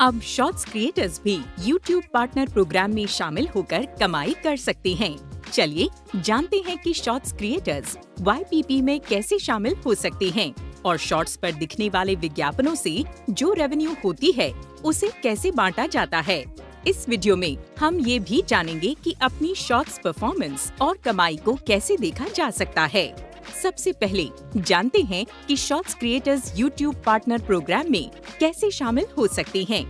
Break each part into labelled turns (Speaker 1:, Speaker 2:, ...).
Speaker 1: अब shorts creators भी YouTube partner program में शामिल होकर कमाई कर सकते हैं। चलिए जानते हैं कि शॉर्ट्स क्रिएटर्स YPP में कैसे शामिल हो सकते हैं और शॉर्ट्स पर दिखने वाले विज्ञापनों से जो रेवेन्यू होती है उसे कैसे बांटा जाता है। इस वीडियो में हम ये भी जानेंगे कि अपनी शॉर्ट्स परफॉर्मेंस और कमाई को कैसे देखा जा सकता है। सबसे पहले जानते हैं कि shorts creators YouTube partner program में कैसे शामिल हो सकते हैं।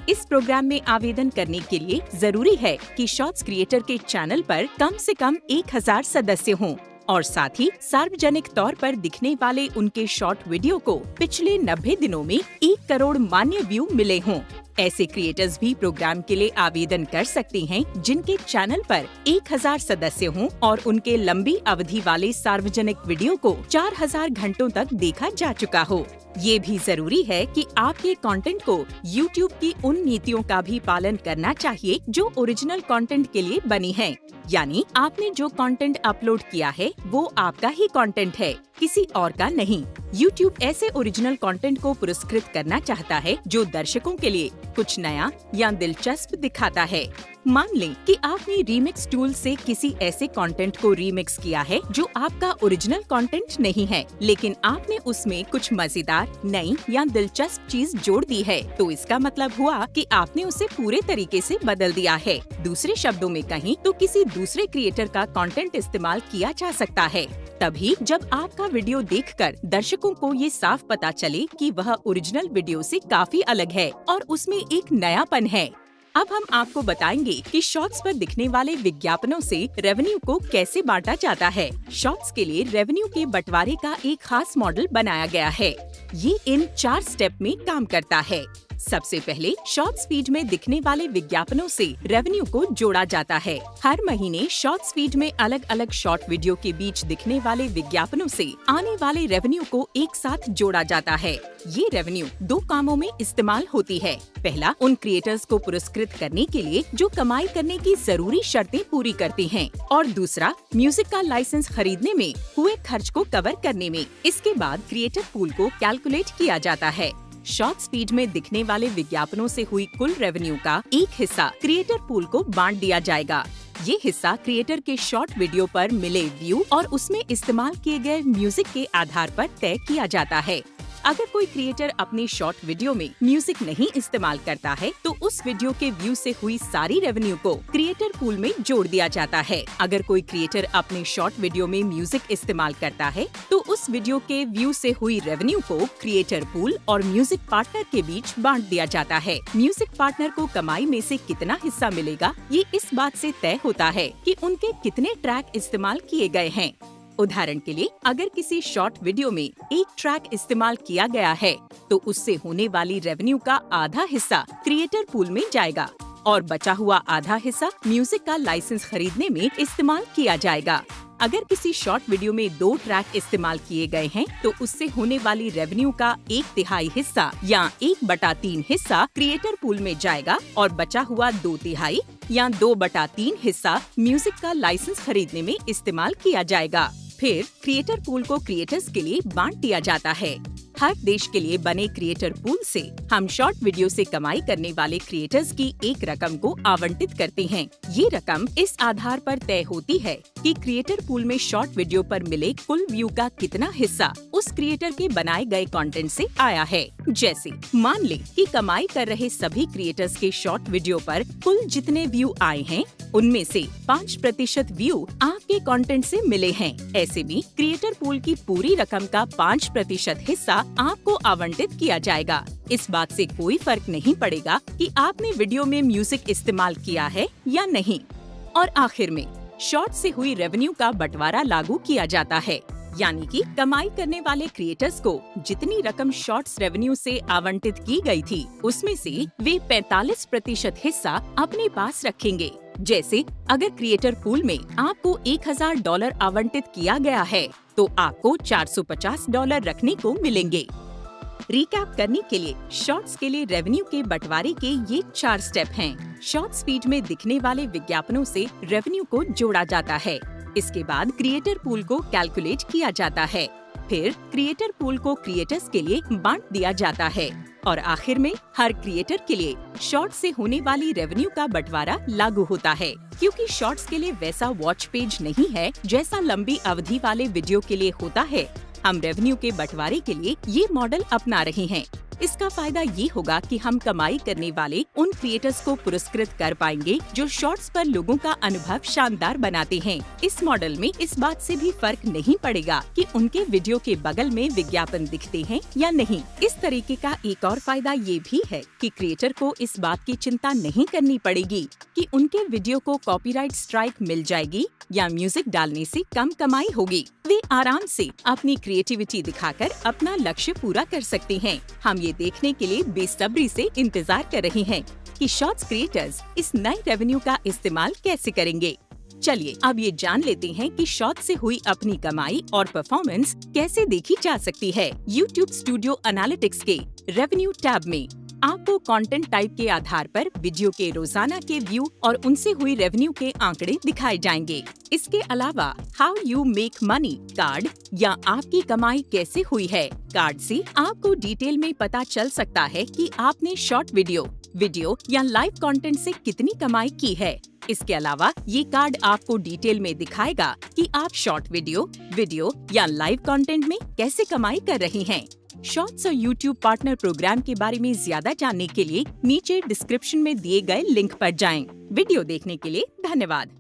Speaker 1: इस प्रोग्राम में आवेदन करने के लिए जरूरी है कि शॉर्ट्स क्रिएटर के चैनल पर कम से कम 1000 सदस्य हों और साथ ही सार्वजनिक तौर पर दिखने वाले उनके शॉर्ट वीडियो को पिछले 90 दिनों में 1 करोड़ मान्य व्यू मिले हों। ऐसे क्रिएटर्स भी प्रोग्राम के लिए आवेदन कर सकते हैं जिनके चैनल पर 1000 सदस्य हों और उनके लंबी अवधि वाले सार्वजनिक वीडियो को 4000 घंटों तक देखा जा चुका हो। ये भी जरूरी है कि आपके कंटेंट को YouTube की उन नीतियों का भी पालन करना चाहिए जो ओरिजिनल कंटेंट के लिए बनी है। यानी आपने जो कंटेंट अपलोड किया है वो आपका ही कंटेंट है, किसी और का नहीं। YouTube ऐसे ओरिजिनल कंटेंट को पुरस्कृत करना चाहता है जो दर्शकों के लिए कुछ नया या दिलचस्प दिखाता है। मान लें कि आपने रीमिक्स टूल से किसी ऐसे कंटेंट को रीमिक्स किया है जो आपका ओरिजिनल कंटेंट नहीं है, लेकिन आपने उसमें कुछ मजेदार, नई या दिलचस्प चीज जोड़ दी है, तो इसका मतलब हुआ कि आपने उसे पूरे तरीके से बदल दिया है। दूसरे शब्दों में कहें तो किसी दूसरे क्रिएटर का कंटेंट इस्तेमाल किया जा सकता है। तभी जब आपका वीडियो देखकर दर्शकों को ये साफ पता चले कि वह ओरिजिनल वीडियो से काफी अलग है और उसमें एक नयापन है। अब हम आपको बताएंगे कि शॉर्ट्स पर दिखने वाले विज्ञापनों से रेवेन्यू को कैसे बांटा जाता है। शॉर्ट्स के लिए रेवेन्यू के बंटवारे का एक खास मॉडल बनाया गया है। ये इन 4 स्टेप में काम करता है। सबसे पहले शॉर्ट्स फीड में दिखने वाले विज्ञापनों से रेवेन्यू को जोड़ा जाता है। हर महीने शॉर्ट्स फीड में अलग अलग शॉर्ट वीडियो के बीच दिखने वाले विज्ञापनों से आने वाले रेवेन्यू को एक साथ जोड़ा जाता है। ये रेवेन्यू 2 कामों में इस्तेमाल होती है। पहला, उन क्रिएटर्स को पुरस्कृत करने के लिए जो कमाई करने की जरूरी शर्तें पूरी करते हैं, और दूसरा, म्यूजिक का लाइसेंस खरीदने में हुए खर्च को कवर करने में। इसके बाद क्रिएटर पूल को कैलकुलेट किया जाता है। शॉर्ट्स फीड में दिखने वाले विज्ञापनों से हुई कुल रेवेन्यू का एक हिस्सा क्रिएटर पूल को बांट दिया जाएगा। ये हिस्सा क्रिएटर के शॉर्ट वीडियो पर मिले व्यू और उसमें इस्तेमाल किए गए म्यूजिक के आधार पर तय किया जाता है। अगर कोई क्रिएटर अपने शॉर्ट वीडियो में म्यूजिक नहीं इस्तेमाल करता है तो उस वीडियो के व्यू से हुई सारी रेवेन्यू को क्रिएटर पूल में जोड़ दिया जाता है। अगर कोई क्रिएटर अपने शॉर्ट वीडियो में म्यूजिक इस्तेमाल करता है तो उस वीडियो के व्यू से हुई रेवेन्यू को क्रिएटर पूल और म्यूजिक पार्टनर के बीच बांट दिया जाता है। म्यूजिक पार्टनर को कमाई में से कितना हिस्सा मिलेगा ये इस बात से तय होता है कि उनके कितने ट्रैक इस्तेमाल किए गए हैं। उदाहरण के लिए, अगर किसी शॉर्ट वीडियो में एक ट्रैक इस्तेमाल किया गया है तो उससे होने वाली रेवेन्यू का आधा हिस्सा क्रिएटर पूल में जाएगा और बचा हुआ आधा हिस्सा म्यूजिक का लाइसेंस खरीदने में इस्तेमाल किया जाएगा। अगर किसी शॉर्ट वीडियो में 2 ट्रैक इस्तेमाल किए गए हैं तो उससे होने वाली रेवेन्यू का 1/3 हिस्सा या 1/3 हिस्सा क्रिएटर पूल में जाएगा और बचा हुआ 2/3 या 2/3 हिस्सा म्यूजिक का लाइसेंस खरीदने में इस्तेमाल किया जाएगा। फिर क्रिएटर पूल को क्रिएटर्स के लिए बांट दिया जाता है। हर देश के लिए बने क्रिएटर पूल से हम शॉर्ट वीडियो से कमाई करने वाले क्रिएटर्स की एक रकम को आवंटित करते हैं। ये रकम इस आधार पर तय होती है कि क्रिएटर पूल में शॉर्ट वीडियो पर मिले कुल व्यू का कितना हिस्सा उस क्रिएटर के बनाए गए कंटेंट से आया है। जैसे मान लें कि कमाई कर रहे सभी क्रिएटर्स के शॉर्ट वीडियो पर कुल जितने व्यू आए हैं उनमें से 5% व्यू आपके कंटेंट से मिले हैं। ऐसे में क्रिएटर पूल की पूरी रकम का 5% हिस्सा आपको आवंटित किया जाएगा। इस बात से कोई फर्क नहीं पड़ेगा कि आपने वीडियो में म्यूजिक इस्तेमाल किया है या नहीं। और आखिर में शॉर्ट से हुई रेवेन्यू का बंटवारा लागू किया जाता है, यानी कि कमाई करने वाले क्रिएटर्स को जितनी रकम शॉर्ट्स रेवेन्यू से आवंटित की गई थी उसमें से वे 45% हिस्सा अपने पास रखेंगे। जैसे अगर क्रिएटर पूल में आपको $1000 आवंटित किया गया है तो आपको $450 रखने को मिलेंगे। रिकैप करने के लिए, शॉर्ट्स के लिए रेवेन्यू के बंटवारे के ये 4 स्टेप हैं। शॉर्ट्स फीड में दिखने वाले विज्ञापनों से रेवेन्यू को जोड़ा जाता है। इसके बाद क्रिएटर पूल को कैलकुलेट किया जाता है। फिर क्रिएटर पूल को क्रिएटर्स के लिए बांट दिया जाता है। और आखिर में हर क्रिएटर के लिए शॉर्ट्स से होने वाली रेवेन्यू का बंटवारा लागू होता है, क्योंकि शॉर्ट्स के लिए वैसा वॉच पेज नहीं है जैसा लंबी अवधि वाले वीडियो के लिए होता है। हम रेवेन्यू के बंटवारे के लिए ये मॉडल अपना रहे हैं। इसका फायदा ये होगा कि हम कमाई करने वाले उन क्रिएटर्स को पुरस्कृत कर पाएंगे जो शॉर्ट्स पर लोगों का अनुभव शानदार बनाते हैं। इस मॉडल में इस बात से भी फर्क नहीं पड़ेगा कि उनके वीडियो के बगल में विज्ञापन दिखते हैं या नहीं। इस तरीके का एक और फायदा ये भी है कि क्रिएटर को इस बात की चिंता नहीं करनी पड़ेगी कि उनके वीडियो को कॉपीराइट स्ट्राइक मिल जाएगी या म्यूजिक डालने से कम कमाई होगी। वे आराम से अपनी क्रिएटिविटी दिखाकर अपना लक्ष्य पूरा कर सकते हैं। हम ये देखने के लिए बेसब्री से इंतजार कर रहे हैं कि शॉर्ट्स क्रिएटर्स इस नए रेवेन्यू का इस्तेमाल कैसे करेंगे। चलिए अब ये जान लेते हैं कि शॉर्ट्स से हुई अपनी कमाई और परफॉर्मेंस कैसे देखी जा सकती है। YouTube स्टूडियो एनालिटिक्स के रेवेन्यू टैब में आपको कंटेंट टाइप के आधार पर वीडियो के रोजाना के व्यू और उनसे हुई रेवेन्यू के आंकड़े दिखाए जाएंगे। इसके अलावा how you make money card या आपकी कमाई कैसे हुई है कार्ड से आपको डिटेल में पता चल सकता है कि आपने शॉर्ट वीडियो या लाइव कंटेंट से कितनी कमाई की है। इसके अलावा ये कार्ड आपको डिटेल में दिखाएगा कि आप शॉर्ट वीडियो या लाइव कंटेंट में कैसे कमाई कर रहे हैं। शॉर्ट्स और YouTube पार्टनर प्रोग्राम के बारे में ज्यादा जानने के लिए नीचे डिस्क्रिप्शन में दिए गए लिंक पर जाएं। वीडियो देखने के लिए धन्यवाद।